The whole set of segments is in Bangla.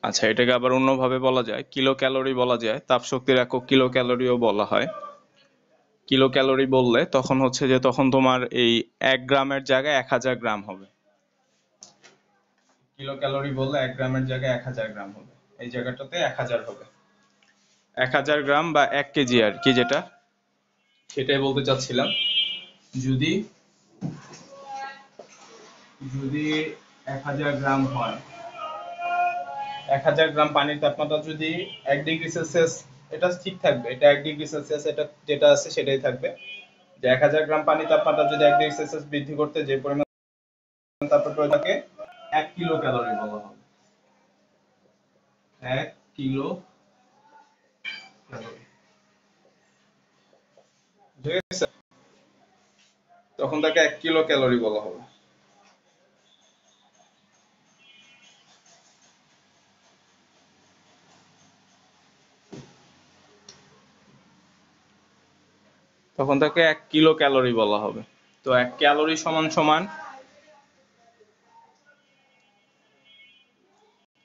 আচ্ছা, এটাকে আবার অন্যভাবে বলা যায়, কিলো ক্যালোরি বলা যায়, তাপ শক্তির একক কিলো ক্যালোরিও বলা হয়। কিলো ক্যালোরি বললে তখন হচ্ছে যে তখন তোমার এই 1 গ্রামের জায়গায় 1000 গ্রাম হবে। কিলো ক্যালোরি বললে 1 গ্রামের জায়গায় 1000 গ্রাম হবে, এই জায়গাটাতে 1000 হবে। 1000 গ্রাম বা 1 কেজি আর কি, যেটা সেটাই বলতে চাচ্ছিলাম। যদি যদি 1000 গ্রাম হয়, 1000 গ্রাম পানির তাপমাত্রা যদি 1 ডিগ্রি সেলসিয়াস, এটা ঠিক থাকবে, এটা 1 ডিগ্রি সেলসিয়াস, এটা যেটা আছে সেটাই থাকবে, যে 1000 গ্রাম পানির তাপমাত্রা যদি 1 ডিগ্রি সেলসিয়াস বৃদ্ধি করতে যে পরিমাণ তাপমাত্রা থাকে 1 কিলো ক্যালোরি বলা হবে। 1 কিলো ক্যালোরি, ঠিক আছে? তখন তাকে 1 কিলো ক্যালোরি বলা হবে। তখন তাকে 1 কিলো ক্যালোরি বলা হবে। তো 1 ক্যালোরি সমান সমান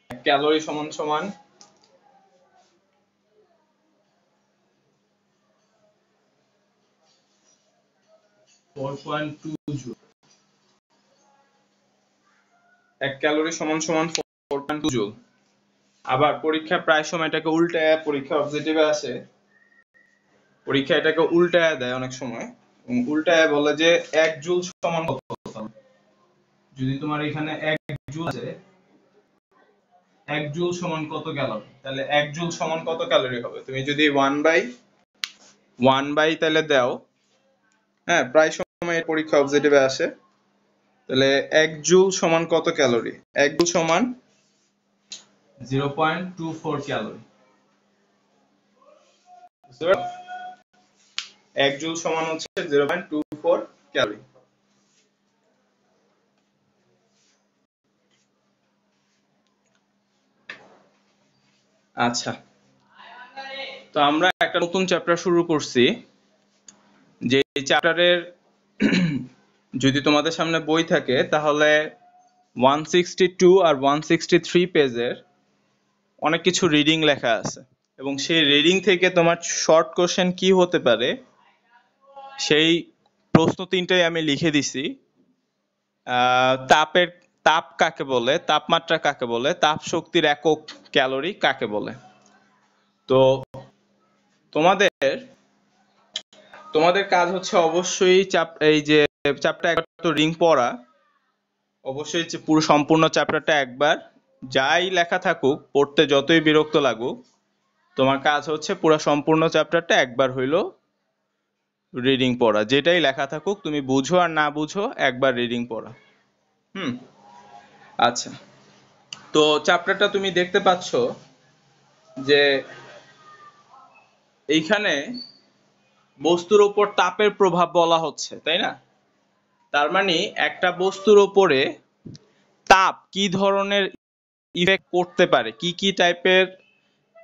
1 ক্যালোরি সমান সমান 4.2 জুল। 1 ক্যালোরি সমান সমান 4.2 জুল। আবার পরীক্ষা প্রায় সময় এটাকে উল্টায়, পরীক্ষা অবজেক্টিভে আসে, পরীক্ষা এটাকে উল্টায় দেয় অনেক সময়, উল্টায় বলে যে 1 জুল সমান কত। যদি তোমার এখানে 1 জুল আছে, 1 জুল সমান কত ক্যালোরি, তাহলে 1 জুল সমান কত ক্যালোরি হবে? তুমি যদি 1/1 তাহলে দাও, হ্যাঁ, প্রায় সময় পরীক্ষা অবজেক্টিভে আসে, তাহলে 1 জুল সমান কত ক্যালোরি? 1 জুল সমান 0.24 ক্যালোরি। 1 জুল সমান হচ্ছে 0.24 ক্যালোরি। আচ্ছা, তো আমরা একটা নতুন চ্যাপ্টার শুরু করছি, যে চ্যাপ্টারের যদি তোমাদের সামনে বই থাকে তাহলে 162 আর 163 পেজের অনেক কিছু রিডিং লেখা আছে, এবং সেই রিডিং থেকে তোমার শর্ট কোশ্চেন কি হতে পারে সেই প্রশ্ন 3টাই আমি লিখে দিছি। তাপের তাপ কাকে বলে, তাপমাত্রা কাকে বলে, তাপ শক্তির একক ক্যালোরি কাকে বলে। তো তোমাদের তোমাদের কাজ হচ্ছে অবশ্যই এই যে চ্যাপ্টার একবার তো রিং পড়া, অবশ্যই পুরো সম্পূর্ণ চ্যাপ্টারটা একবার, যাই লেখা থাকুক, পড়তে যতই বিরক্ত লাগুক, তোমার কাজ হচ্ছে পুরো সম্পূর্ণ চ্যাপ্টারটা একবার হইলো রিডিং পড়া, যেটাই লেখা থাকুক তুমি বুঝো আর না বুঝো একবার রিডিং পড়া। আচ্ছা, তো চ্যাপ্টারটা তুমি দেখতে পাচ্ছ যে এইখানে বস্তুর উপর তাপের প্রভাব বলা হচ্ছে, তাই না? তার মানে একটা বস্তুর উপরে তাপ কি ধরনের ইফেক্ট করতে পারে, কি কি টাইপের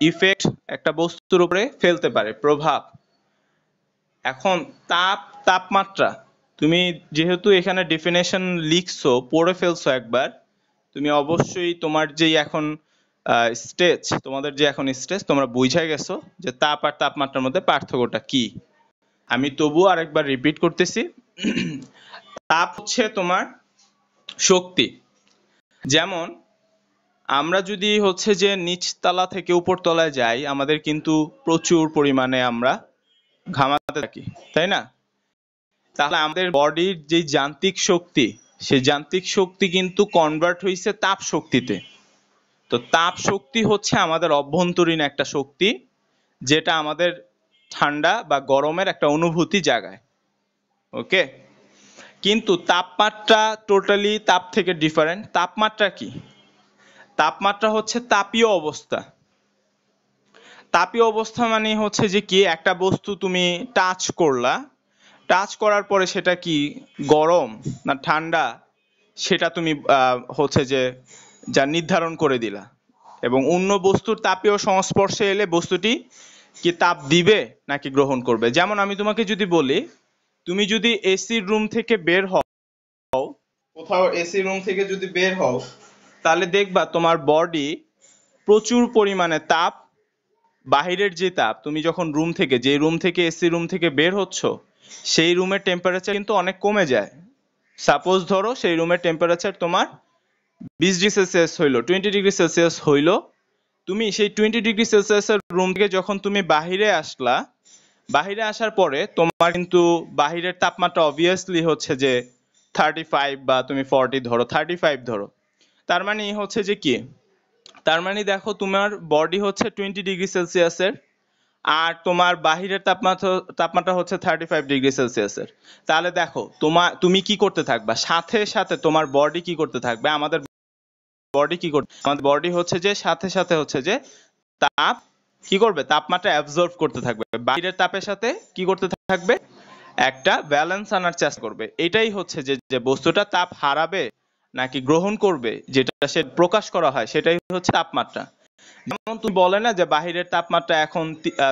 ইফেক্ট একটা বস্তুর উপরে ফেলতে পারে, প্রভাব। এখন তাপমাত্রা, তুমি যেহেতু এখানে ডেফিনেশন লিখছো, পড়ে ফেলছো একবার, তুমি অবশ্যই তোমার যে এখন স্টেজ, তোমাদের যে এখন স্টেজ, তোমরা বুঝে গেছো যে তাপ আর তাপমাত্রার মধ্যে পার্থক্যটা কি। আমি তবুও আরেকবার রিপিট করতেছি। তাপ হচ্ছে তোমার শক্তি। যেমন আমরা যদি হচ্ছে যে নিচতলা থেকে উপরতলায় যাই, আমাদের কিন্তু প্রচুর পরিমাণে আমরা ঘামাতে থাকি, তাই না? তাহলে আমাদের বডির যে যান্ত্রিক শক্তি, সেই যান্ত্রিক শক্তি কিন্তু কনভার্ট হয়েছে তাপ শক্তিতে। তো তাপ শক্তি হচ্ছে আমাদের অভ্যন্তরীণ একটা শক্তি, যেটা আমাদের ঠান্ডা বা গরমের একটা অনুভূতি জাগায়। ওকে, কিন্তু তাপমাত্রা টোটালি তাপ থেকে ডিফারেন্ট। তাপমাত্রা কি? তাপমাত্রা হচ্ছে তাপীয় অবস্থা। তাপীয় অবস্থা মানে হচ্ছে যে কি, একটা বস্তু তুমি টাচ করলা, টাচ করার পরে সেটা কি গরম না ঠান্ডা, সেটা তুমি হচ্ছে যে যা নির্ধারণ করে দিলা, এবং অন্য বস্তুর তাপীয় সংস্পর্শে এলে বস্তুটি কি তাপ দিবে নাকি গ্রহণ করবে। যেমন আমি তোমাকে যদি বলি, তুমি যদি এসি রুম থেকে বের হও, কোথাও এসি রুম থেকে যদি বের হও, তাহলে দেখবা তোমার বডি প্রচুর পরিমাণে তাপ, বাহিরের যে তাপ, তুমি যখন রুম থেকে এসি রুম থেকে বের হচ্ছ, সেই রুমের টেম্পারেচার কিন্তু অনেক কমে যায়। সাপোজ ধরো সেই রুমের টেম্পারেচার তোমার 20 ডিগ্রি সেলসিয়াস হইলো, 20 ডিগ্রি সেলসিয়াস হইলো। তুমি সেই 20 ডিগ্রি সেলসিয়াসের রুম থেকে যখন তুমি বাহিরে আসলা, বাহিরে আসার পরে তোমার কিন্তু বাহিরের তাপমাত্রা অবভিয়াসলি হচ্ছে যে 35 বা তুমি 40 ধরো, 35 ধরো। তার মানে হচ্ছে যে কি, তার মানে দেখো তোমার বডি হচ্ছে 20 ডিগ্রি সেলসিয়াসের, আর তোমার বাহিরের তাপমাত্রা হচ্ছে 35 ডিগ্রি সেলসিয়াসের। তাহলে দেখো তুমি কি করতে থাকবা, সাথে সাথে তোমার বডি কি করতে থাকবে, আমাদের বডি হচ্ছে যে সাথে সাথে হচ্ছে যে তাপ কি করবে, তাপমাত্রা অ্যাবজর্ব করতে থাকবে, বাইরের তাপের সাথে কি করতে থাকবে, একটা ব্যালেন্স আনার চেষ্টা করবে। এটাই হচ্ছে যে যে বস্তুটা তাপ হারাবে নাকি গ্রহণ করবে, যেটা সে প্রকাশ করা হয়, সেটাই হচ্ছে তাপমাত্রা। যেমন তুমি বলে না যে বাহিরের তাপমাত্রা এখন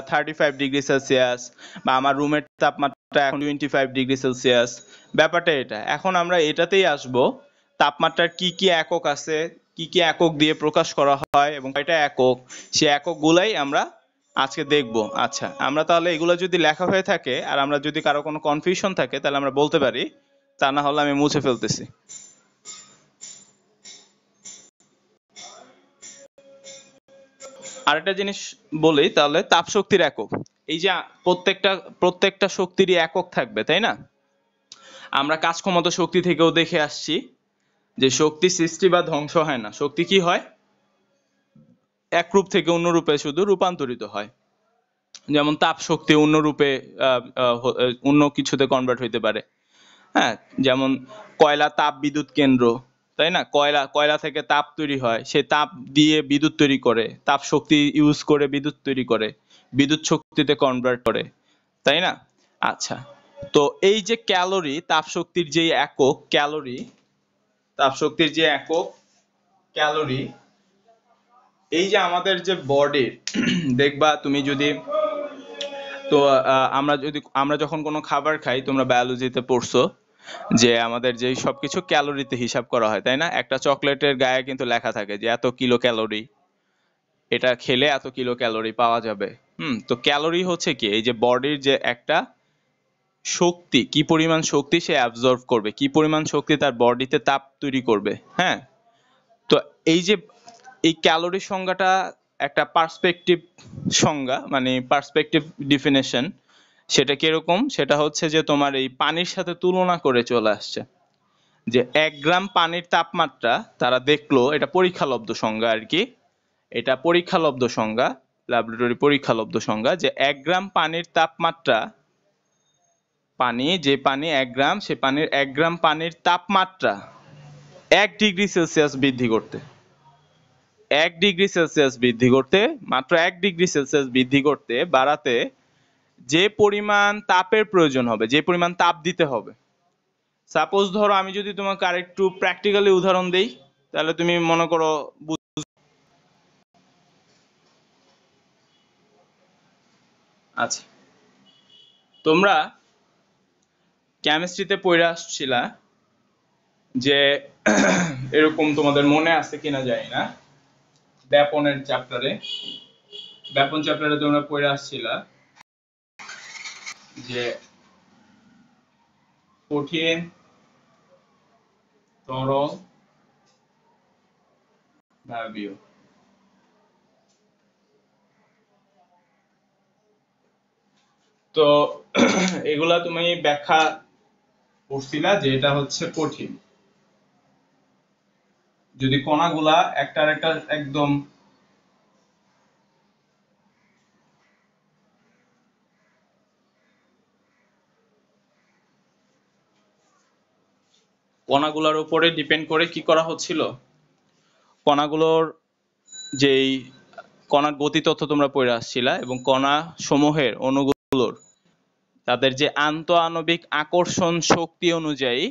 35 ডিগ্রি সেলসিয়াস, বা আমার রুমের তাপমাত্রা এখন 25 ডিগ্রি সেলসিয়াস। ব্যাপারটা এটা, এখন আমরা এটাতেই আসব, তাপমাত্রার কি কি একক আছে, কি কি একক দিয়ে প্রকাশ করা হয় এবং কয়টা একক, সে এককগুলাই আমরা আজকে দেখব। আচ্ছা, আমরা তাহলে এগুলো যদি লেখা হয়ে থাকে আর আমরা যদি কারো কোনো কনফিউশন থাকে তাহলে আমরা বলতে পারি, তা না হলে আমি মুছে ফেলতেছি। আরেকটা জিনিস বলি তাহলে, তাপ শক্তির একক। এই যে প্রত্যেকটা প্রত্যেকটা শক্তিরই একক থাকবে, তাই না? আমরা কাজ ক্ষমতা শক্তি থেকেও দেখে আসছি যে শক্তি সৃষ্টি বা ধ্বংস হয় না, শক্তি কি হয়, এক রূপ থেকে অন্য রূপে শুধু রূপান্তরিত হয়। যেমন তাপ শক্তি অন্য রূপে অন্য কিছুতে কনভার্ট হইতে পারে। হ্যাঁ, যেমন কয়লা তাপ বিদ্যুৎ কেন্দ্র, তাই না? কয়লা থেকে তাপ তৈরি হয়, সে তাপ দিয়ে বিদ্যুৎ তৈরি করে, তাপ শক্তি ইউজ করে বিদ্যুৎ তৈরি করে, বিদ্যুৎ শক্তিতে কনভার্ট করে, তাই না? আচ্ছা, তো এই যে ক্যালোরি, তাপ শক্তির যে একক ক্যালোরি, তাপ শক্তির যে একক ক্যালোরি, এই যে আমাদের যে বডির দেখবা তুমি যদি, তো আমরা যখন কোনো খাবার খাই, তোমরা বায়োলজিতে পড়ছো যে আমাদের যে সবকিছু ক্যালোরিতে হিসাব করা হয়, তাই না? একটা চকলেটের গায়ে কিন্তু লেখা থাকে যে এত কিলো ক্যালোরি, এটা খেলে এত কিলো ক্যালোরি পাওয়া যাবে। তো ক্যালোরি হচ্ছে কি, এই যে বডির যে একটা শক্তি, কি পরিমাণ শক্তি সে অ্যাবজর্ব করবে, কি পরিমাণ শক্তি তার বডিতে তাপ তৈরি করবে। হ্যাঁ, তো এই যে এই ক্যালোরি সংজ্ঞাটা একটা পার্সপেক্টিভ সংজ্ঞা, মানে পার্সপেক্টিভ ডিফিনেশন। সেটা কিরকম, সেটা হচ্ছে যে তোমার এই পানির সাথে তুলনা করে চলে আসছে যে 1 গ্রাম পানির তাপমাত্রা, তারা দেখলো, এটা পরীক্ষালব্ধ সংজ্ঞা আর কি, এটা পরীক্ষালব্ধ সংজ্ঞা, ল্যাবরেটরি পরীক্ষালব্ধ সংজ্ঞা, যে 1 গ্রাম পানির তাপমাত্রা, যে পানি 1 গ্রাম, সে পানির 1 গ্রাম পানির তাপমাত্রা 1 ডিগ্রি সেলসিয়াস বৃদ্ধি করতে, 1 ডিগ্রি সেলসিয়াস বৃদ্ধি করতে, মাত্র 1 ডিগ্রি সেলসিয়াস বৃদ্ধি করতে, বাড়াতে যে পরিমাণ তাপের প্রয়োজন হবে, যে পরিমাণ তাপ দিতে হবে। সাপোজ ধরো আমি যদি তোমাকে আরেকটু প্র্যাকটিক্যালি উদাহরণ দেই, তাহলে তুমি মনে করো আচ্ছা, তোমরা কেমিস্ট্রিতে পড়ে আসছিলা যে এরকম, তোমাদের মনে আছে কিনা জানি না, ব্যাপনের চ্যাপ্টারে, ব্যাপন চ্যাপ্টারে তোমরা পড়ে আসছিলা যে কঠিন, তরল, বায়বীয়। তো এগুলা তুমি ব্যাখ্যা করছিলা যে এটা হচ্ছে কঠিন, যদি কণাগুলা একটার একটা একদম কণাগুলোর উপরে ডিপেন্ড করে কি করা হচ্ছিল, কণাগুলোর যেই কণার গতি তত্ত্ব তোমরা পড়ে আসছিলা, এবং কণা সমূহের অণুগুলোর তাদের যে আন্তঃআণবিক আকর্ষণ শক্তি অনুযায়ী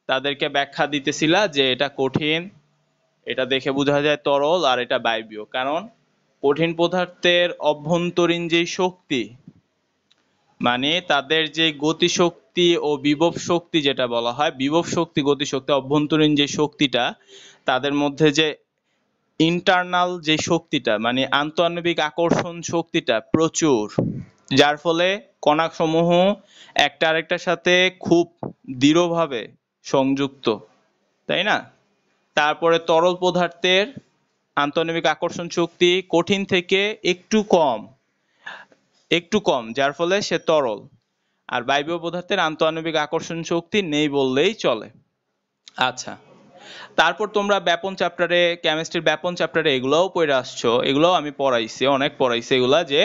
তাদেরকে ব্যাখ্যা দিতেছিলা যে এটা কঠিন, এটা দেখে বোঝা যায় তরল, আর এটা বায়বীয়। কারণ কঠিন পদার্থের অভ্যন্তরীণ যে শক্তি, মানে তাদের যে গতিশক্তি ও বিভব শক্তি, যেটা বলা হয় বিভব শক্তি, গতিশক্তি, অভ্যন্তরীণ যে শক্তিটা, তাদের মধ্যে যে ইন্টারনাল যে শক্তিটা মানে আন্তঃআণবিক আকর্ষণ শক্তিটা প্রচুর, যার ফলে কণাসমূহ একটা আরেকটার সাথে খুব দৃঢ়ভাবে সংযুক্ত, তাই না? তারপরে তরল পদার্থের আন্তঃআণবিক আকর্ষণ শক্তি কঠিন থেকে একটু কম, যার ফলে সে তরল। আর বায়বীয় পদার্থের আন্তঃআণবিক আকর্ষণ শক্তি নেই বললেই চলে। আচ্ছা, তারপর তোমরা ব্যাপন চ্যাপ্টারে, কেমিস্ট্রির ব্যাপন চ্যাপ্টারে এগুলোও পড়ে আসছো, এগুলোও আমি পড়াইছি, অনেক পড়াইছি এগুলা, যে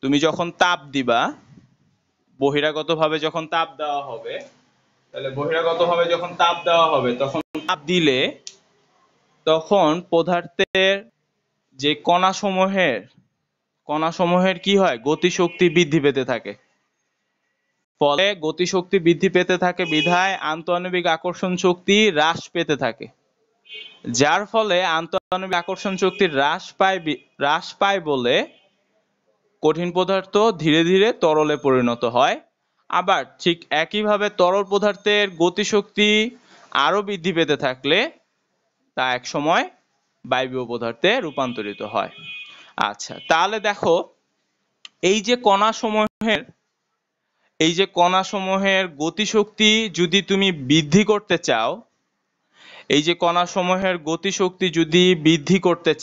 তুমি যখন তাপ দিবা, বহিরাগতভাবে যখন তাপ দেওয়া হবে, তাহলে বহিরাগতভাবে যখন তাপ দেওয়া হবে তখন তাপ দিলে তখন পদার্থের যে কণাসমূহের কি হয়, গতিশক্তি বৃদ্ধি পেতে থাকে। ফলে গতিশক্তি বৃদ্ধি পেতে থাকে বিধায় আন্তঃআণবিক আকর্ষণ শক্তি হ্রাস পেতে থাকে, যার ফলে আন্তঃআণবিক আকর্ষণ শক্তি হ্রাস পায় বলে কঠিন পদার্থ ধীরে ধীরে তরলে পরিণত হয়। আবার ঠিক একইভাবে তরল পদার্থের গতিশক্তি আরো বৃদ্ধি পেতে থাকলে তা এক সময় বায়বীয় পদার্থে রূপান্তরিত হয়। আচ্ছা, তাহলে দেখো এই যে কণাসমূহের গতিশক্তি যদি তুমি বৃদ্ধি করতে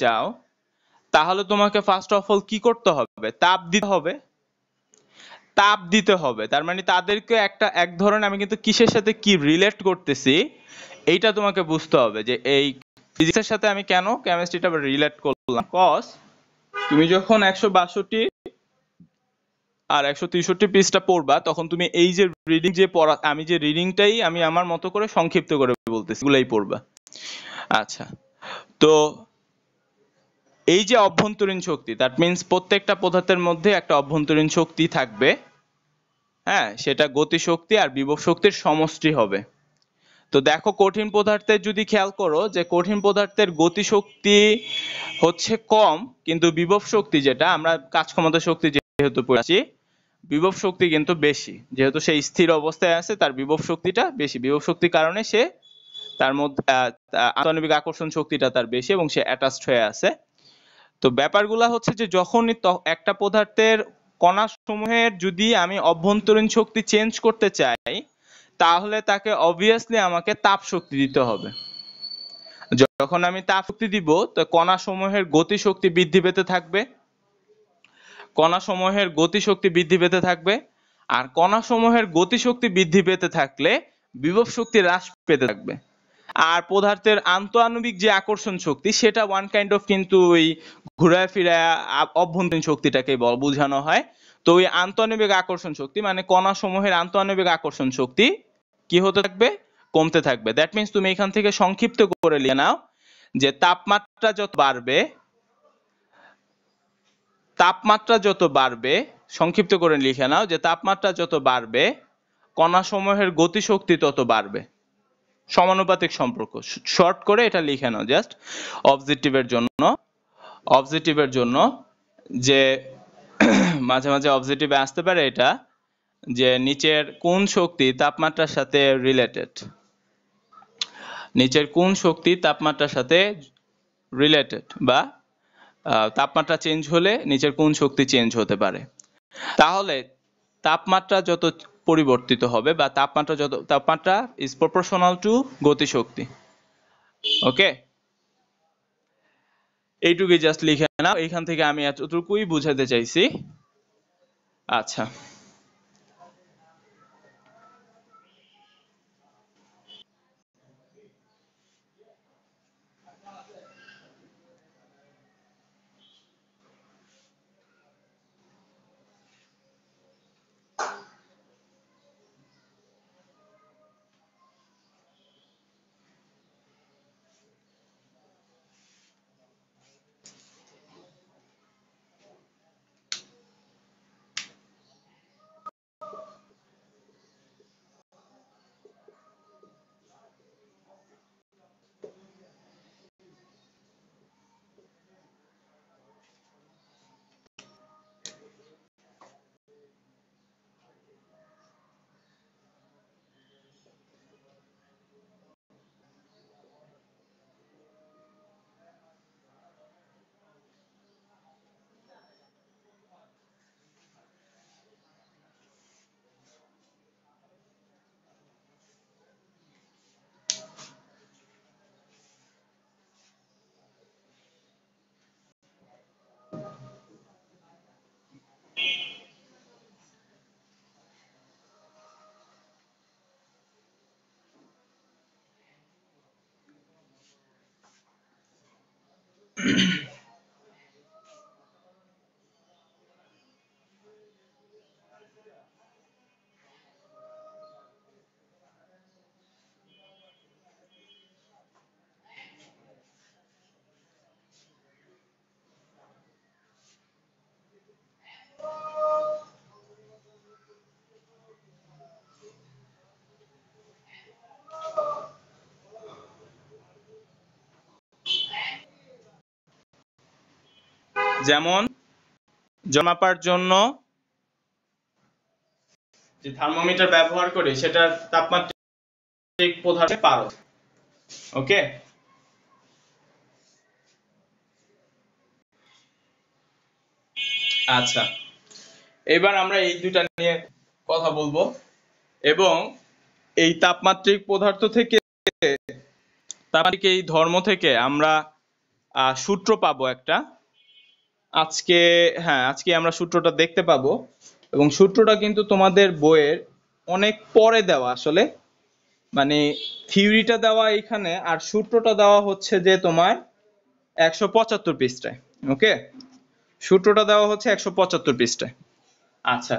চাও, তাহলে তোমাকে ফার্স্ট অফ অল কি করতে হবে? তাপ দিতে হবে। তার মানে তাদেরকে এক ধরনের, আমি কিন্তু কিসের সাথে কি রিলেট করতেছি এইটা তোমাকে বুঝতে হবে, যে এই ফিজিক্সের সাথে আমি কেন কেমিস্ট্রিটা রিলেট করলাম। কজ তুমি যখন 162 আর 163 পৃষ্ঠা পড়বা, তখন তুমি এই যে রিডিং যে পড়া, আমি যে রিডিংটাই আমি আমার মতো করে সংক্ষিপ্ত করে বলতেছি, এগুলাই পড়বা। আচ্ছা, তো এই যে অভ্যন্তরীণ শক্তি, দ্যাট মিন্স প্রত্যেকটা পদার্থের মধ্যে একটা অভ্যন্তরীণ শক্তি থাকবে। হ্যাঁ, সেটা গতিশক্তি আর বিভব শক্তির সমষ্টি হবে। তো দেখো, কঠিন পদার্থের যদি খেয়াল করো, যে কঠিন পদার্থের গতিশক্তি হচ্ছে কম, কিন্তু বিভব শক্তি, যেটা আমরা কাজ ক্ষমতা শক্তি যেহেতু পড়াচ্ছি, বিভব শক্তি কিন্তু বেশি। যেহেতু সে স্থির অবস্থায় আছে, তার বিভব শক্তিটা বেশি। বিভব শক্তির কারণে সে তার মধ্যে আণবিক আকর্ষণ শক্তিটা তার বেশি এবং সে অ্যাটাচড হয়ে আছে। তো ব্যাপারগুলা হচ্ছে যে যখনই একটা পদার্থের কণাসমূহের যদি আমি অভ্যন্তরীণ শক্তি চেঞ্জ করতে চাই, তাহলে তাকে অবভিয়াসলি আমাকে তাপ শক্তি দিতে হবে। যখন আমি তাপ শক্তি দিব, তো কণাসমূহের গতিশক্তি বৃদ্ধি পেতে থাকবে, আর কণাসমূহের গতিশক্তি বৃদ্ধি পেতে থাকলে বিভব শক্তি হ্রাস পেতে থাকবে। আর পদার্থের আন্তঃআণবিক যে আকর্ষণ শক্তি, সেটা ওয়ান কাইন্ড অফ কিন্তু ওই ঘুরায় ফিরায় অভ্যন্তরীণ শক্তিটাকে বোঝানো হয়। তো ওই আন্তঃআণবিক আকর্ষণ শক্তি মানে কণাসমূহের আন্তঃআণবিক আকর্ষণ শক্তি কি হতে থাকবে? কমতে থাকবে। দ্যাট মিন্স তুমি এখান থেকে সংক্ষিপ্ত করে নিয়ে নাও যে তাপমাত্রা যত বাড়বে, সংক্ষিপ্ত করে লিখে নাও যে তাপমাত্রা যত বাড়বে কণাসমূহের গতিশক্তি তত বাড়বে। সমানুপাতিক সম্পর্ক, শর্ট করে এটা লিখে নাও জাস্ট অবজেক্টিভের জন্য, যে মাঝে মাঝে অবজেক্টিভে আসতে পারে এটা, যে নিচের কোন শক্তি তাপমাত্রার সাথে রিলেটেড, বা তাপমাত্রা চেঞ্জ হলে নিচের কোন শক্তি চেঞ্জ হতে পারে। তাহলে তাপমাত্রা যত পরিবর্তিত হবে, বা তাপমাত্রা ইজ প্রপোর্শনাল টু গতিশক্তি। ওকে, এইটুকুই জাস্ট লিখে নাও। এইখান থেকে আমি এতটুকুই বুঝাতে চাইছি। আচ্ছা, যেমন জমাপার জন্য যে থার্মোমিটার ব্যবহার করি সেটার তাপমাত্রিক পদার্থ পারদ। ওকে, আচ্ছা, এবার আমরা এই দুইটা নিয়ে কথা বলবো এবং এই তাপমাত্রিক পদার্থ থেকে, তাপমাত্রিক এই ধর্ম থেকে আমরা সূত্র পাবো একটা। আজকে আজকে আমরা সূত্রটা দেখতে পাবো এবং সূত্রটা কিন্তু তোমাদের বইয়ের অনেক পরে দেওয়া, আসলে মানে থিওরিটা দেওয়া এখানে আর সূত্রটা দেওয়া হচ্ছে যে তোমার 175 পৃষ্ঠায়। ওকে, সূত্রটা দেওয়া হচ্ছে 175 পৃষ্ঠায়। আচ্ছা,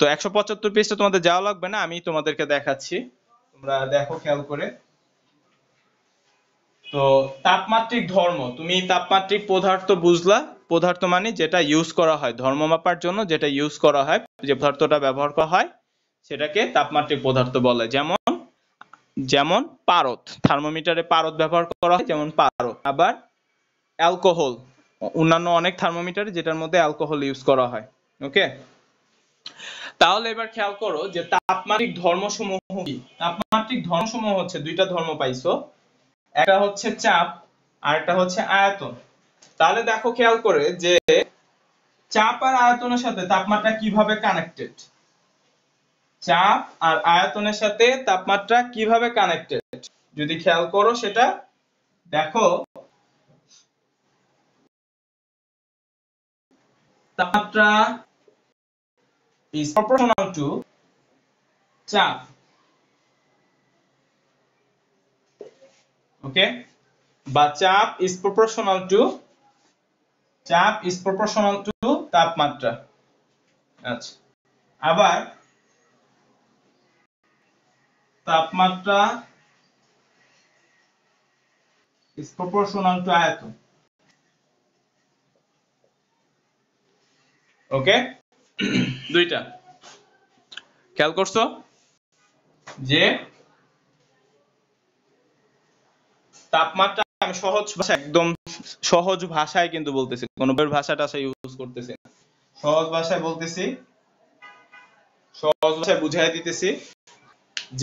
তো 175 পৃষ্ঠা তোমাদের যাওয়া লাগবে না, আমি তোমাদেরকে দেখাচ্ছি, তোমরা দেখো খেয়াল করে। তো তাপমাত্রিক ধর্ম, তুমি তাপমাত্রিক পদার্থ বুঝলা, পদার্থ মানে যেটা ইউজ করা হয় ধর্ম মাপার জন্য, যেটা ইউজ করা হয়, যে পদার্থটা ব্যবহার করা হয় সেটাকে তাপমাত্রিক পদার্থ বলে। যেমন যেমন পারদ, থার্মোমিটারে পারদ ব্যবহার করা হয়, যেমন পারদ। আবার অ্যালকোহল, অন্যান্য অনেক থার্মোমিটারে যেটার মধ্যে অ্যালকোহল ইউজ করা হয়। ওকে, তাহলে এবার খেয়াল করো যে তাপমাত্রিক ধর্মসমূহ কি। তাপমাত্রিক ধর্মসমূহ হচ্ছে দুইটা ধর্ম পাইছো, একটা হচ্ছে চাপ আর একটা হচ্ছে আয়তন। তাহলে দেখো খেয়াল করে যে চাপ আর আয়তনের সাথে তাপমাত্রা কিভাবে কানেক্টেড, চাপ আর আয়তনের সাথে তাপমাত্রা কিভাবে কানেক্টেড যদি খেয়াল করো সেটা দেখো। তাপমাত্রা is proportional to চাপ। ওকে, বা চাপ is proportional to তাপমাত্রা। আচ্ছা, আবার তাপমাত্রা is proportional to আয়তন। ওকে, দুইটা খেয়াল করছো যে তাপমাত্রা, আমি সহজ ভাষা, একদম সহজ ভাষায় কিন্তু বলতেছি, কোনো বইয়ের ভাষাটা ইউজ করতেছি না, সহজ ভাষায় বলতেছি, সহজ ভাষায় বুঝাই দিতেছি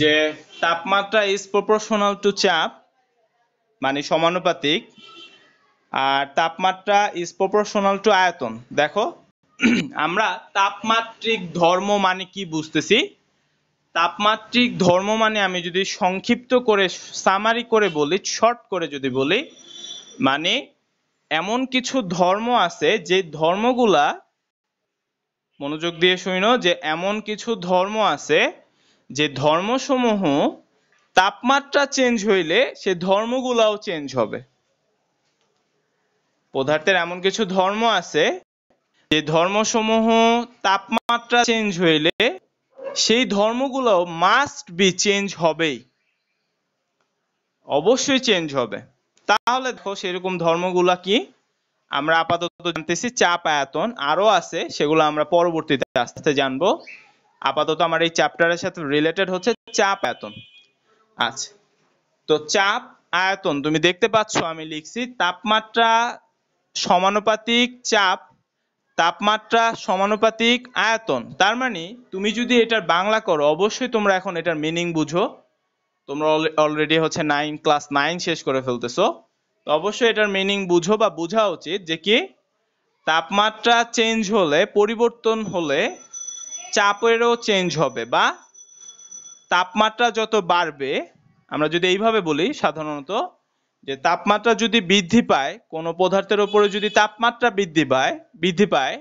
যে তাপমাত্রা ইজ প্রপোর্শনাল টু চাপ, মানে সমানুপাতিক, আর তাপমাত্রা ইজ প্রপোর্শনাল টু আয়তন। দেখো আমরা তাপমাত্রিক ধর্ম মানে কি বুঝতেছি। তাপমাত্রিক ধর্ম মানে আমি যদি সংক্ষিপ্ত করে সামারি করে বলি, শর্ট করে যদি বলি, মানে এমন কিছু ধর্ম আছে যে ধর্মগুলা, মনোযোগ দিয়ে শুনো, যে এমন কিছু ধর্ম আছে যে ধর্মসমূহ তাপমাত্রা চেঞ্জ হইলে সে ধর্মগুলাও চেঞ্জ হবে। পদার্থের এমন কিছু ধর্ম আছে যে ধর্মসমূহ তাপমাত্রা চেঞ্জ হইলে সেই ধর্মগুলোও মাস্ট বি চেঞ্জ হবেই, অবশ্যই চেঞ্জ হবে। তাহলে দেখো সেরকম ধর্মগুলা কি আমরা আপাতত জানতেছি, চাপ আয়তন, আরো আছে সেগুলো আমরা পরবর্তীতে আস্তে আস্তে জানবো। আপাতত আমার এই চ্যাপ্টারের সাথে রিলেটেড হচ্ছে চাপ আয়তন। আচ্ছা, তো চাপ আয়তন তুমি দেখতে পাচ্ছ আমি লিখছি তাপমাত্রা সমানুপাতিক চাপ, তাপমাত্রা সমানুপাতিক আয়তন। তার মানে তুমি যদি এটার বাংলা করো, অবশ্যই তোমরা এখন এটার মিনিং বুঝো, তোমরা অলরেডি হচ্ছে ক্লাস 9 শেষ করে ফেলতেছো, তো অবশ্যই এটার মিনিং বুঝো বা বোঝা উচিত যে কি তাপমাত্রা চেঞ্জ হলে, পরিবর্তন হলে চাপেরও চেঞ্জ হবে, বা তাপমাত্রা যত বাড়বে, আমরা যদি এইভাবে বলি সাধারণত, যে তাপমাত্রা যদি বৃদ্ধি পায়, কোনো পদার্থের উপরে যদি তাপমাত্রা বৃদ্ধি পায়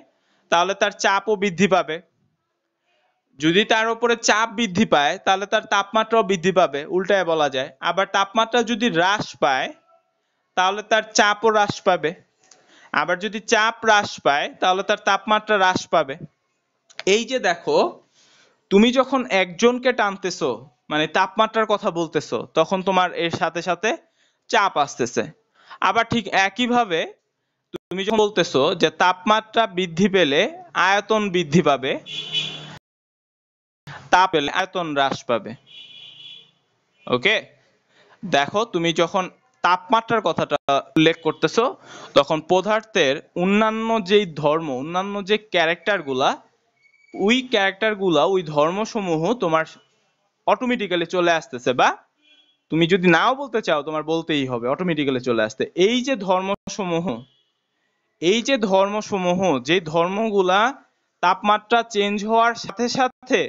তাহলে তার চাপও বৃদ্ধি পাবে। যদি তার উপরে চাপ বৃদ্ধি পায় তাহলে তার তাপমাত্রাও বৃদ্ধি পাবে, উল্টায় বলা যায়। আবার তাপমাত্রা যদি হ্রাস পায় তাহলে তার চাপও হ্রাস পাবে। আবার যদি চাপ হ্রাস পায় তাহলে তার তাপমাত্রা হ্রাস পাবে। এই যে দেখো, তুমি যখন একজনকে টানতেছো মানে তাপমাত্রার কথা বলতেছো, তখন তোমার এর সাথে সাথে চাপ আসতেছে। আবার ঠিক একইভাবে তুমি যখন বলতেছো যে তাপমাত্রা বৃদ্ধি পেলে আয়তন বৃদ্ধি পাবে, তাপ পেলে আয়তন হ্রাস পাবে। ওকে, দেখো তুমি যখন তাপমাত্রার কথাটা উল্লেখ করতেছো, তখন পদার্থের অন্যান্য যেই ধর্ম, অন্যান্য যে ক্যারেক্টারগুলা, ওই ধর্মসমূহ তোমার অটোমেটিক্যালি চলে আসতেছে, বা তুমি যদি নাও বলতে চাও তোমার বলতেই হবে, অটোমেটিক্যালি চলে আসতে। এই যে ধর্মসমূহ যে ধর্মগুলা তাপমাত্রা চেঞ্জ হওয়ার সাথে সাথে,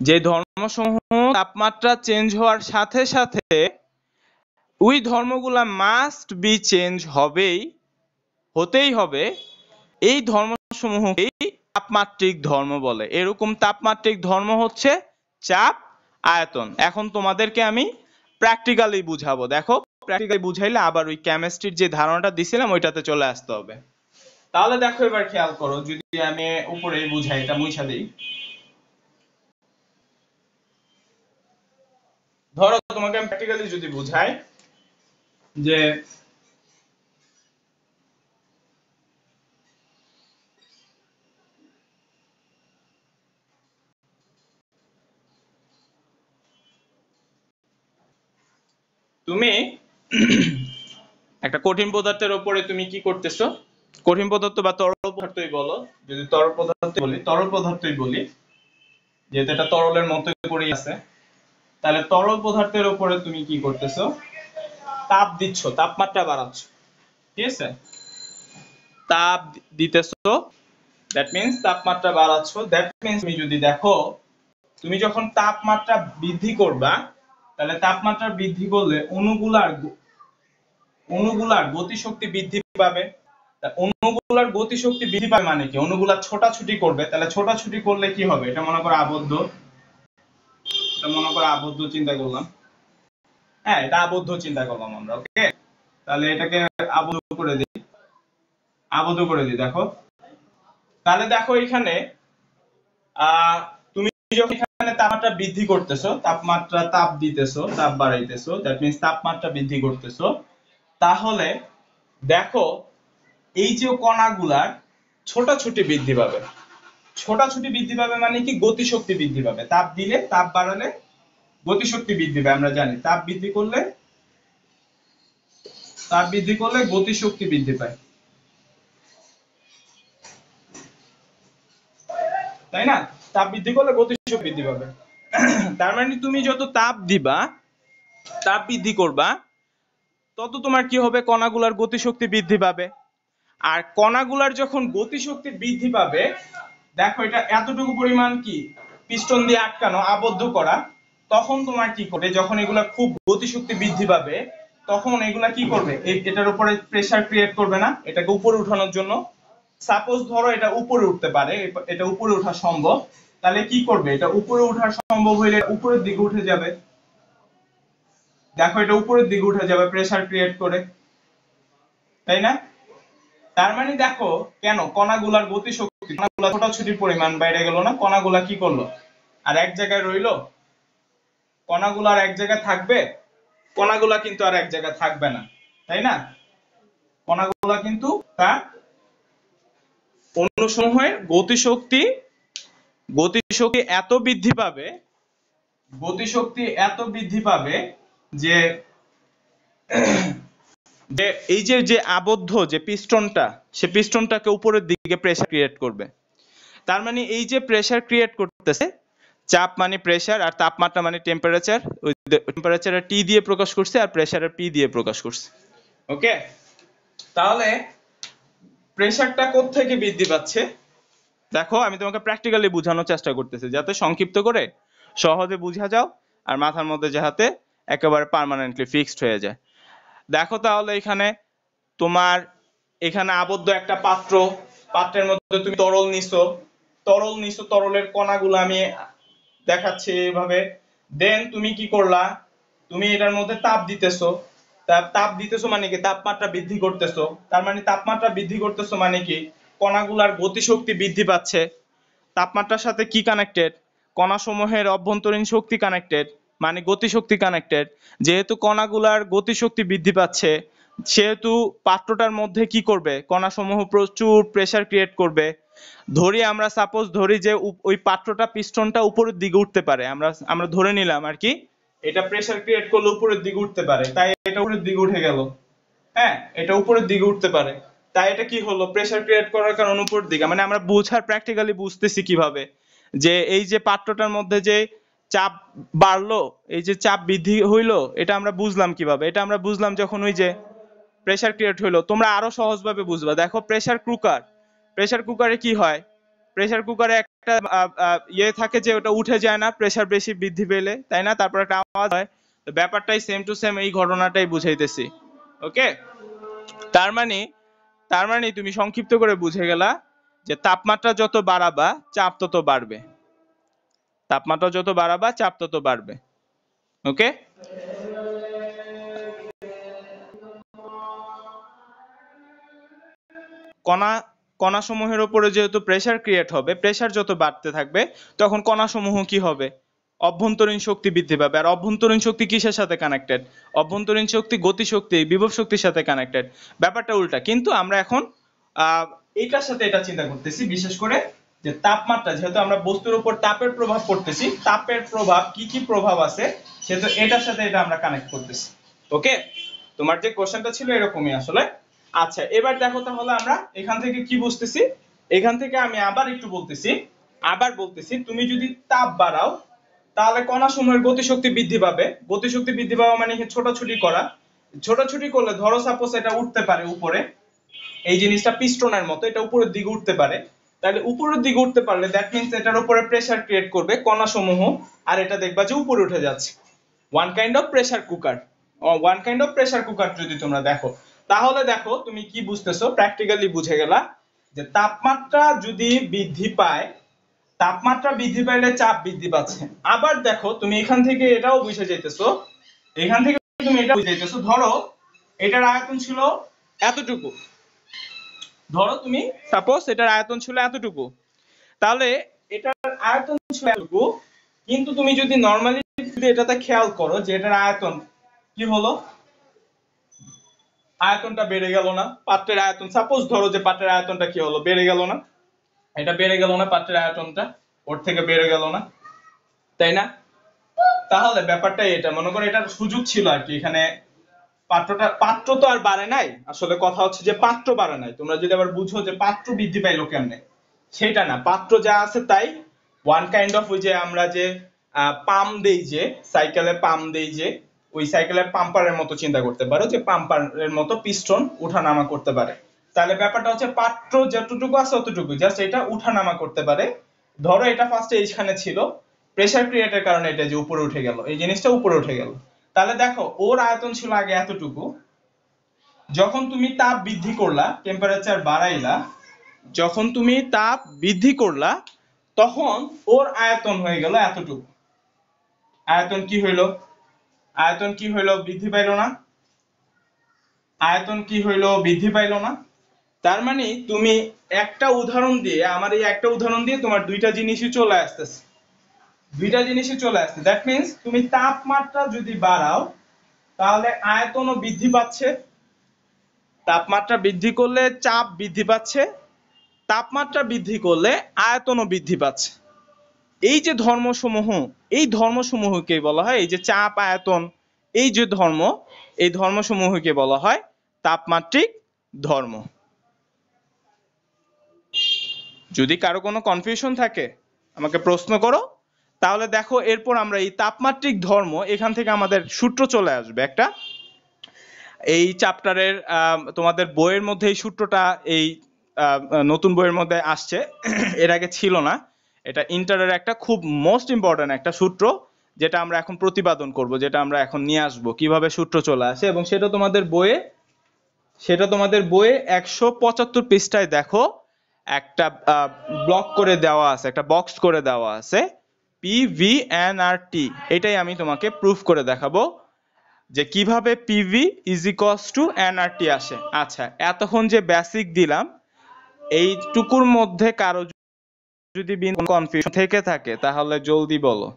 যে ধর্মসমূহ তাপমাত্রা চেঞ্জ হওয়ার সাথে সাথে ওই ধর্মগুলা মাস্ট বি চেঞ্জ হতেই হবে, এই ধর্মসমূহকেই তাপমাত্রিক ধর্ম বলে। এরকম তাপমাত্রিক ধর্ম হচ্ছে চাপ, আয়তন। এখন তোমাদেরকে আমি প্র্যাকটিক্যালি বুঝাবো। দেখো, প্র্যাকটিক্যালি বুঝাইলে আবার ওই কেমিস্ট্রির যে ধারণাটা দিছিলাম ওইটাতে চলে আসতে হবে। তাহলে দেখো, এবার খেয়াল করো, যদি আমি উপরে বুঝাই, এটা মুছা দিই। ধরো তোমাকে আমি প্র্যাকটিক্যালি যদি বুঝাই যে তুমি একটা কঠিন পদার্থের উপরে তুমি কি করতেছো, কঠিন পদার্থ বা তরল পদার্থই বলো, যদি তরল পদার্থই বলি, যেহেতু এটা তরলের মতোই পড়ে আছে, তাহলে তরল পদার্থের উপরে তুমি কি করতেছো, তাপ দিচ্ছ, তাপমাত্রা বাড়াচ্ছ। ঠিক আছে, তাপ দিতেছো, দ্যাট মিন্স তাপমাত্রা বাড়াচ্ছ। দ্যাট মিন্স তুমি যদি দেখো, তুমি যখন তাপমাত্রা বৃদ্ধি করবা, তাহলে তাপমাত্রা বৃদ্ধি করলে অণুগুলার গতিশক্তি বৃদ্ধি পাবে। অণুগুলার গতিশক্তি বৃদ্ধি পাবে মানে কি, অণুগুলা ছোটাছুটি করবে। তাহলে ছোটাছুটি করলে কি হবে, এটা মনে করো আবদ্ধ চিন্তা করলাম। হ্যাঁ, এটা আবদ্ধ চিন্তা করলাম আমরা। ওকে, তাহলে এটাকে আবদ্ধ করে দিই। দেখো, তাহলে দেখো এখানে তুমি যখন এখানে তাপমাত্রা বৃদ্ধি করতেছো, তাপ দিতেছো, তাপ বাড়াইতেছো, দ্যাট মিন্স তাপমাত্রা বৃদ্ধি করতেছো, তাহলে দেখো এই যে কণাগুলার ছোটাছুটি বৃদ্ধি পাবে। ছোটাছুটি বৃদ্ধি পাবে মানে কি, গতিশক্তি বৃদ্ধি পাবে। তাপ দিলে, তাপ বাড়ালে গতিশক্তি বৃদ্ধি পায়। আমরা জানি তাপ বৃদ্ধি করলে গতিশক্তি বৃদ্ধি পায়, তাই না? তাপ বৃদ্ধি করলে গতিশক্তি বৃদ্ধি পাবে। তার মানে তুমি যত তাপ বৃদ্ধি করবা, তত তোমার কি হবে, কণাগুলার গতিশক্তি বৃদ্ধি পাবে। আর কণাগুলার যখন গতিশক্তি বৃদ্ধি পাবে, দেখো এটা এতটুকু পরিমাণ কি পিস্টন দিয়ে আটকানো, আবদ্ধ করা, তখন তোমার কি করবে, যখন এগুলা খুব গতিশক্তি বৃদ্ধি পাবে, তখন এগুলা কি করবে, এটার উপরে প্রেসার ক্রিয়েট করবে না, এটাকে উপরে উঠানোর জন্য। সাপোজ ধরো এটা উপরে উঠতে পারে, এটা উপরে ওঠা সম্ভব, তাহলে কি করবে, এটা উপরে ওঠা সম্ভব হইলে উপরের দিকে উঠে যাবে। দেখো, এটা উপরের দিকে উঠে যাবে প্রেসার ক্রিয়েট করে, তাই না? তার মানে দেখো, কেন কণাগুলার গতিশক্তি, কণাগুলা ছোটাছুটির পরিমাণ বাইরে গেল না, কণাগুলা কি করলো, আর এক জায়গায় রইলো? কণাগুলা আর এক জায়গায় থাকবে? কণাগুলা কিন্তু আর এক জায়গায় থাকবে না, তাই না? কণাগুলা কিন্তু তার অণুসমূহের গতিশক্তি এত বৃদ্ধি পাবে, যে এই যে আবদ্ধ যে পিস্টনটা, সে পিস্টনটাকে উপরের দিকে প্রেসার ক্রিয়েট করবে। তার মানে এই যে প্রেসার ক্রিয়েট করতেছে, চাপ মানে প্রেসার, আর তাপমাত্রা মানে টেম্পারেচার। ওই টেম্পারেচারের টি দিয়ে প্রকাশ করছে, আর প্রেসারের পি দিয়ে প্রকাশ করছে। ওকে, তাহলে প্রেসারটা কোত্থেকে বৃদ্ধি পাচ্ছে? দেখো, আমি তোমাকে প্র্যাকটিক্যালি বোঝানোর চেষ্টা করতেছি, যাতে সংক্ষিপ্ত করে সহজে বুঝা যাও, আর মাথার মধ্যে যাতে একেবারে পার্মানেন্টলি ফিক্সড হয়ে যায়। দেখো, তাহলে এখানে আবদ্ধ একটা পাত্রের মধ্যে তুমি তরল নিছো, তরলের কণাগুলো আমি দেখাচ্ছি এইভাবে। দেন তুমি কি করলা, তুমি এটার মধ্যে তাপ দিতেছো, তাপ দিতেছো মানে কি তাপমাত্রা বৃদ্ধি করতেছো, তার মানে তাপমাত্রা বৃদ্ধি করতেছো মানে কি কণাগুলার গতিশক্তি বৃদ্ধি পাচ্ছে। তাপমাত্রার সাথে কি কানেক্টেড? কণাসমূহের অভ্যন্তরীণ শক্তি কানেক্টেড, মানে গতিশক্তি কানেক্টেড। যেহেতু কণাগুলার গতিশক্তি বৃদ্ধি পাচ্ছে, সেহেতু পাত্রটার মধ্যে কি করবে? কণাসমূহ প্রচুর প্রেসার ক্রিয়েট করবে। আমরা সাপোজ ধরি যে ওই পাত্রটা পিস্টনটা উপরের দিকে উঠতে পারে, আমরা আমরা ধরে নিলাম আর কি এটা প্রেসার ক্রিয়েট করলে উপরের দিকে উঠতে পারে, তাই এটা উপরের দিকে উঠে গেল। হ্যাঁ, এটা উপরের দিকে উঠতে পারে, তাই এটা কি হলো? প্রেসার ক্রিয়েট করার কারণে উপরের দিকে, মানে আমরা বুঝার প্র্যাকটিক্যালি বুঝতেছি কিভাবে যে এই যে পাত্রটার মধ্যে যে চাপ বাড়লো, এই যে চাপ বৃদ্ধি হইলো, এটা আমরা বুঝলাম কিভাবে? এটা আমরা বুঝলাম যখন ওই যে প্রেসার ক্রিয়েট হইলো। তোমরা আরো সহজভাবে বুঝবা, দেখো প্রেসার কুকার, প্রেসার কুকারে কি হয়? প্রেসার কুকারে একটা ইয়ে থাকে যে ওটা উঠে যায় না প্রেসার বেশি বৃদ্ধি পেলে, তাই না? তারপর একটা আওয়াজ হয়। তো ব্যাপারটাই সেম টু সেম, এই ঘটনাটাই বুঝাইতেছি। ওকে, তার মানে তার মানে তুমি সংক্ষিপ্ত করে বুঝে গেলা যে তাপমাত্রা যত বাড়াবা চাপ তত বাড়বে, তাপমাত্রা যত বাড়াবা চাপ তত বাড়বে। ওকে, কণা কণাসমূহের উপরে যেহেতু প্রেসার ক্রিয়েট হবে, প্রেসার যত বাড়তে থাকবে তখন কণাসমূহ কি হবে? অভ্যন্তরীণ শক্তি বৃদ্ধি পাবে। আর অভ্যন্তরীণ শক্তি কিসের সাথে কানেক্টেড? অভ্যন্তরীণ শক্তি গতিশক্তি, বিভব শক্তির সাথে কানেক্টেড। ব্যাপারটা উল্টা, কিন্তু আমরা এখন এটার সাথে এটা চিন্তা করতেছি, বিশেষ করে যে তাপমাত্রা, যেহেতু আমরা বস্তুর উপর তাপের প্রভাব পড়তেছি, তাপের প্রভাব কি কি প্রভাব আছে সেহেতু এটার সাথে এটা আমরা কানেক্ট করতেছি। ওকে, তোমার যে কোশ্চেনটা ছিল এরকমই আসলে। আচ্ছা, এবার দেখো তাহলে আমরা এখান থেকে কি বুঝতেছি। এখান থেকে আমি আবার বলতেছি তুমি যদি তাপ বাড়াও তাহলে কণাসমূহের গতিশক্তি বৃদ্ধি পাবে। গতিশক্তি বৃদ্ধি পাওয়া মানে ছোটাছুটি করা। ছোটাছুটি করলে ধরো সাপোজ এটা উঠতে পারে উপরে, এই জিনিসটা পিস্টনের মতো, এটা উপরের দিকে উঠতে পারে। তাহলে উপরের দিকে উঠতে পারলে দ্যাট মিন্স এটার উপরে প্রেসার ক্রিয়েট করবে কণাসমূহ, আর এটা দেখবা যে উপরে উঠে যাচ্ছে। One kind of pressure cooker, one kind of pressure cooker যদি তোমরা দেখো, তাহলে দেখো তুমি কি বুঝতেছো, প্র্যাকটিক্যালি বুঝে গেলা যে তাপমাত্রা যদি বৃদ্ধি পায়, তাপমাত্রা বৃদ্ধি পাইলে চাপ বৃদ্ধি পাচ্ছে। আবার দেখো তুমি এখান থেকে এটাও বুঝে যাইতেছো, এখান থেকে তুমি এটা বুঝে যাইতেছো, ধরো এটার আয়তন ছিল এতটুকু, ধরো তুমি সাপোজ এটার আয়তন ছিল এতটুকু, তাহলে এটার আয়তন ছিল এতটুকু, কিন্তু তুমি যদি নরমালি যদি এটাতে খেয়াল করো যে এটার আয়তন কি হলো, আয়তনটা বেড়ে গেল না? পাত্রের আয়তন সাপোজ ধরো যে পাত্রের আয়তনটা কি হলো, বেড়ে গেল না? এটা বেড়ে গেল না? পাত্রের আয়তনটা ওর থেকে বেড়ে গেল না, তাই না? তাহলে ব্যাপারটা এটা, মনে করো এটার সুযোগ ছিল আর কি এখানে। পাত্র তো আর বাড়ে নাই, আসলে কথা হচ্ছে যে পাত্র বাড়ে নাই। তোমরা যদি আবার বুঝো যে পাত্র বৃদ্ধি পাইলো কেমনে, সেটা না, পাত্র যা আছে তাই। ওয়ান কাইন্ড অফ ওই যে আমরা যে পাম দেই, যে সাইকেলে পাম দেই, যে ওই সাইকেলের পাম্পারের মতো চিন্তা করতে পারো, যে পাম্পারের মতো পিস্টন উঠানামা করতে পারে। তাহলে ব্যাপারটা হচ্ছে পাত্র যতটুকু আছে ততটুকু, জাস্ট এটা উঠানামা করতে পারে। ধরো এটা ফার্স্টে এইখানে ছিল, প্রেসার ক্রিয়েটের কারণে এটা যে উপরে উঠে গেল, এই জিনিসটা উপরে উঠে গেল। তাহলে দেখো ওর আয়তন ছিল আগে এতটুকু, যখন তুমি তাপ বৃদ্ধি করলা, টেম্পারেচার বাড়াইলা, যখন তুমি তাপ বৃদ্ধি করলা তখন ওর আয়তন হয়ে গেল এতটুকু। আয়তন কি হইলো? আয়তন কি হইলো? বৃদ্ধি পাইলো না? আয়তন কি হইলো? বৃদ্ধি পাইলো না? তার মানে তুমি একটা উদাহরণ দিয়ে, আমার এই একটা উদাহরণ দিয়ে তোমার দুইটা জিনিসই চলে আসতেছে, দুইটা জিনিসই চলে আসছে। দ্যাট মিন্স তুমি তাপমাত্রা যদি বাড়াও তাহলে আয়তনও বৃদ্ধি পাচ্ছে, তাপমাত্রা বৃদ্ধি করলে চাপ বৃদ্ধি পাচ্ছে, তাপমাত্রা বৃদ্ধি করলে আয়তনও বৃদ্ধি পাচ্ছে। এই যে ধর্মসমূহ, এই ধর্মসমূহকে বলা হয়, এই যে চাপ আয়তন, এই যে ধর্ম, এই ধর্মসমূহকে বলা হয় তাপমাত্রিক ধর্ম। যদি কারো কোনো কনফিউশন থাকে আমাকে প্রশ্ন করো। তাহলে দেখো এরপর আমরা এই তাপমাত্রিক ধর্ম, এখান থেকে আমাদের সূত্র চলে আসবে একটা, এই চ্যাপ্টারের তোমাদের বইয়ের মধ্যে এই সূত্রটা এই নতুন বইয়ের মধ্যে আসছে, এর আগে ছিল না। এটা ইন্টারের একটা খুব মোস্ট ইম্পর্টেন্ট একটা সূত্র, যেটা আমরা এখন প্রতিপাদন করব, যেটা আমরা এখন নিয়ে আসব কিভাবে সূত্র চলে আসে, এবং সেটা তোমাদের বইয়ে 175 পৃষ্ঠায় দেখো একটা ব্লক করে দেওয়া আছে, একটা বক্স করে দেওয়া আছে, PVNRT। এটাই আমি তোমাকে প্রুফ করে দেখাবো। যে কিভাবে PV is equals to nRT আসে। আচ্ছা, এতক্ষণ যে বেসিক দিলাম, এইটুকুর মধ্যে কারো যদি কনফিউশন থেকে থাকে তাহলে জলদি বলো।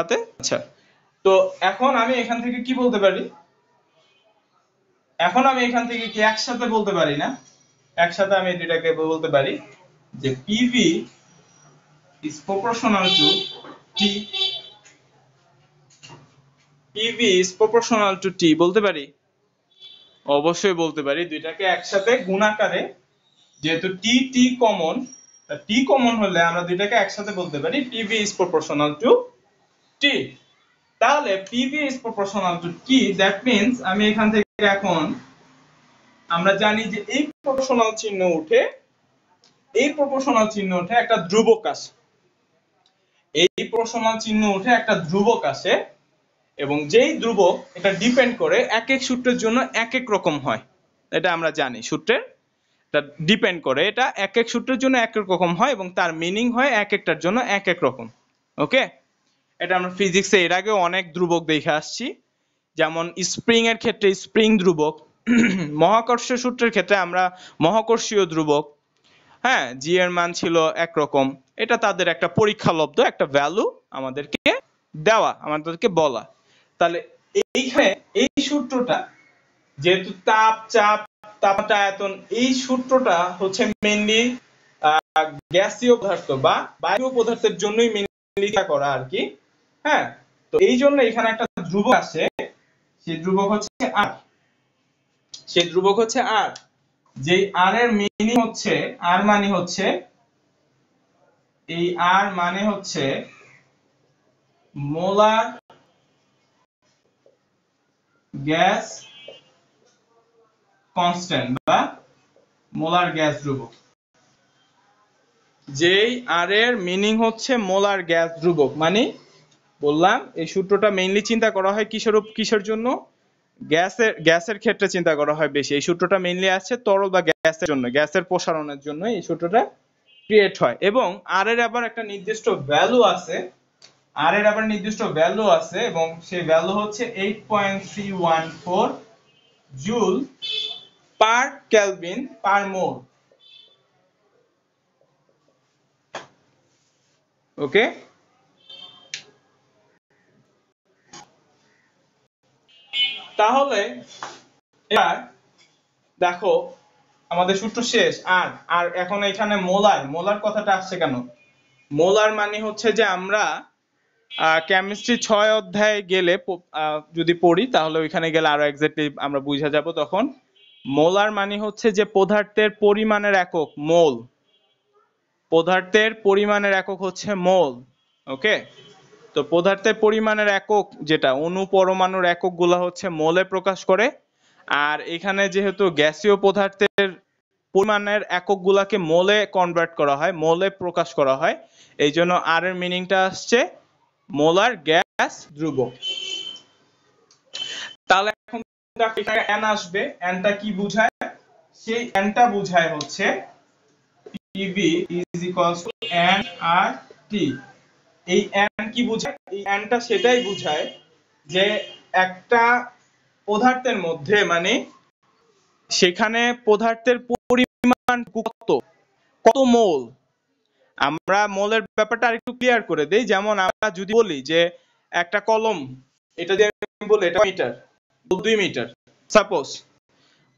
হাতে আচ্ছা, তো এখন আমি এখান থেকে কি বলতে পারি? এখন আমি এখান থেকে কি একসাথে বলতে পারি না? একসাথে আমি দুটাকে বলতে পারি যে PV is proportional to t, PV is proportional to t বলতে পারি? অবশ্যই বলতে পারি। দুইটাকে একসাথে গুণাকারে, যেহেতু t t common, t common হলে আমরা দুইটাকে একসাথে বলতে পারি PV is proportional to t। তাহলে PV is proportional to t, that means আমি এখান থেকে এখন আমরা জানি যে এই প্রপোর্শনাল চিহ্ন উঠে, এই প্রপোর্শনাল চিহ্ন উঠে একটা ধ্রুবক আসে, এই প্রপোর্শনাল চিহ্ন উঠে একটা ধ্রুবক আসে, এবং যেই ধ্রুবক এটা ডিপেন্ড করে এক এক সূত্রের জন্য এক এক রকম হয়। এটা আমরা জানি সূত্রের এটা ডিপেন্ড করে, এটা এক এক সূত্রের জন্য এক এক রকম হয় এবং তার মিনিং হয় এক একটার জন্য এক এক রকম। ওকে, এটা আমরা ফিজিক্সে এর আগে অনেক ধ্রুবক দেখে আসছি, যেমন স্প্রিং এর ক্ষেত্রে স্প্রিং ধ্রুবক, মহাকর্ষ সূত্রের ক্ষেত্রে আমরা মহাকর্ষীয় ধ্রুবক, হ্যাঁ জি এর মান ছিল একরকম, এটা তাদের একটা পরীক্ষালব্ধ একটা ভ্যালু আমাদেরকে দেওয়া, আমাদেরকে বলা। তাহলে এইখানে এই সূত্রটা, যেহেতু তাপ চাপ তাপমাত্রা আয়তন, এই সূত্রটা হচ্ছে মেইনলি গ্যাসীয় পদার্থ বা বায়ু পদার্থের জন্যই মেইনলি করা আর কি। হ্যাঁ, তো এই জন্য এখানে একটা ধ্রুবক আছে, সেই ধ্রুবক হচ্ছে আর, সেই ধ্রুবক হচ্ছে আর, যেই আর এর মিনিং হচ্ছে, আর মানে হচ্ছে, এই আর মানে হচ্ছে মোলার গ্যাস কনস্ট্যান্ট বা মোলার গ্যাস ধ্রুবক। যেই আর এর মিনিং হচ্ছে মোলার গ্যাস ধ্রুবক, মানে বললাম এই সূত্রটা মেইনলি চিন্তা করা হয় কিসের জন্য? গ্যাসের ক্ষেত্রে চিন্তা করা হয় বেশি। এই সূত্রটা মেইনলি আসছে তরল বা গ্যাসের জন্য, গ্যাসের প্রসারণের জন্য এই সূত্রটা ক্রিয়েট হয়। এবং আর এর আবার একটা নির্দিষ্ট ভ্যালু আছে, আর এর আবার নির্দিষ্ট ভ্যালু আছে, এবং সেই ভ্যালু হচ্ছে 8.314 জুল পার কেলভিন পার মোল। ওকে, তাহলে এবার দেখো আমাদের সূত্র শেষ। আর এখন এখানে মোলার কথাটা আসছে কেন? মোলার মানে হচ্ছে যে আমরা কেমিস্ট্রি 6 অধ্যায়ে গেলে যদি পড়ি তাহলে ওইখানে গেলে আরো এক্স্যাক্টলি আমরা বুঝে যাব তখন। মোলার মানে হচ্ছে যে পদার্থের পরিমাণের একক মোল, পদার্থের পরিমাণের একক হচ্ছে মোল। ওকে, তো পদার্থের পরিমাণের একক যেটা, অণু পরমাণুর একক গুলা হচ্ছে মোলে প্রকাশ করে। আর এখানে যেহেতু গ্যাসীয় পদার্থের পরিমাণের একক গুলাকে মোলে কনভার্ট করা হয়, মোলে প্রকাশ করা হয়, এই জন্য আর এর মিনিংটা আসছে মোলার গ্যাস ধ্রুবক। তাহলে এখন দেখো এখানে n আসবে, nটা কি বোঝায়? সেই nটা বোঝায় হচ্ছে PV is equals to nRT। এই n কি বোঝায়? এই nটা সেটাই বোঝায় যে একটা পদার্থের মধ্যে, মানে সেখানে পদার্থের পরিমাণ কত, কত মোল। আমরা মোলের ব্যাপারটা আরেকটু ক্লিয়ার করে দেই। যেমন আমরা যদি বলি যে একটা কলম, এটা দিয়ে আমি বলি এটা মিটার, 2 মিটার, সাপোজ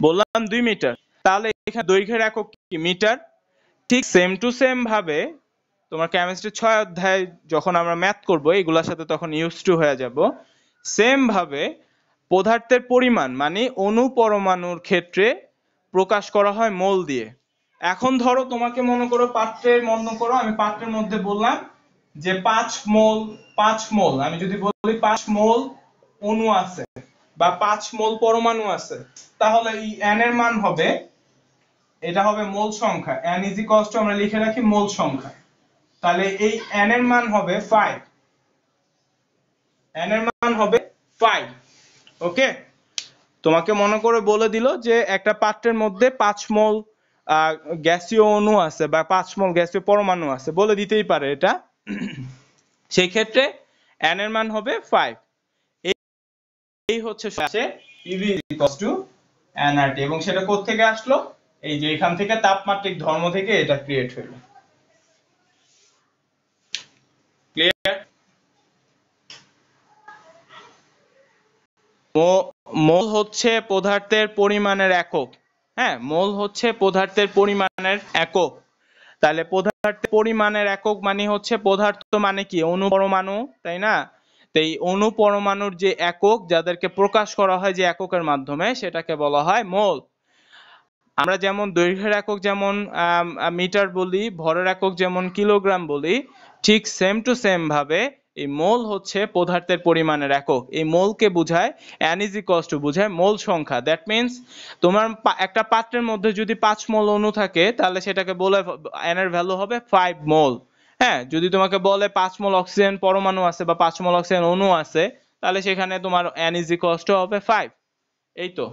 বললাম 2 মিটার, তাহলে এখানে দৈর্ঘ্যের একক কি? মিটার। ঠিক সেম টু সেম ভাবে তোমার কেমিস্ট্রি 6 অধ্যায় যখন আমরা ম্যাথ করব এগুলোর সাথে তখন ইউজ টু হয়ে যাব। সেম ভাবে পদার্থের পরিমাণ মানে অণু পরমাণুর ক্ষেত্রে প্রকাশ করা হয় মোল দিয়ে। এখন ধরো তোমাকে মনে করো আমি পাত্রের মধ্যে বললাম যে 5 মোল, আমি যদি বলি 5 মোল অণু আছে, বা 5 মোল পরমাণু আছে, তাহলে এই n এর মান হবে, এটা হবে মোল সংখ্যা, n ইজ ইকুয়ালস টু আমরা লিখে রাখি মোল সংখ্যা, তাহলে এই n এর মান হবে 5, n এর মান হবে 5। ওকে, তোমাকে মনে করে বলে দিল যে একটা পাত্রের মধ্যে 5 মোল গ্যাসীয় অণু আছে বা 5 মোল গ্যাসীয় পরমাণু আছে, বলে দিতেই পারে এটা। সেই ক্ষেত্রে n এর মান হবে 5। এই হচ্ছে আসে EV nRT, এবং সেটা কোথা থেকে আসলো, এই যে এখান থেকে তাপমাত্রিক ধর্ম থেকে এটা ক্রিয়েট হলো। ক্লিয়ার? মোল হচ্ছে পদার্থের পরিমাণের একক। হ্যাঁ, মোল হচ্ছে পদার্থের পরিমাণের একক। তাহলে পদার্থের পরিমাণের একক মানে হচ্ছে, পদার্থ মানে কি, অণু পরমাণু, তাই না? তো এই অণু পরমাণুর যে একক, যাদেরকে প্রকাশ করা হয় যে এককের মাধ্যমে, সেটাকে বলা হয় মোল। আমরা যেমন দৈর্ঘ্যের একক যেমন মিটার বলি, ভরের একক যেমন কিলোগ্রাম বলি, ঠিক সেম টু সেম ভাবে এই মোল হচ্ছে পদার্থের পরিমাণের একক। এই মোলকে বোঝায় n ইজ ইকুয়ালস টু, বোঝায় মোল সংখ্যা। দ্যাট মিন্স তোমার একটা পাত্রের মধ্যে যদি 5 মোল অণু থাকে, তাহলে সেটাকে বলে n এর ভ্যালু হবে 5 মোল। হ্যাঁ, যদি তোমাকে বলে 5 মোল অক্সিজেন পরমাণু আছে বা 5 মোল অক্সিজেন অণু আছে, তাহলে সেখানে তোমার n ইজ ইকুয়ালস টু হবে 5। এই তো।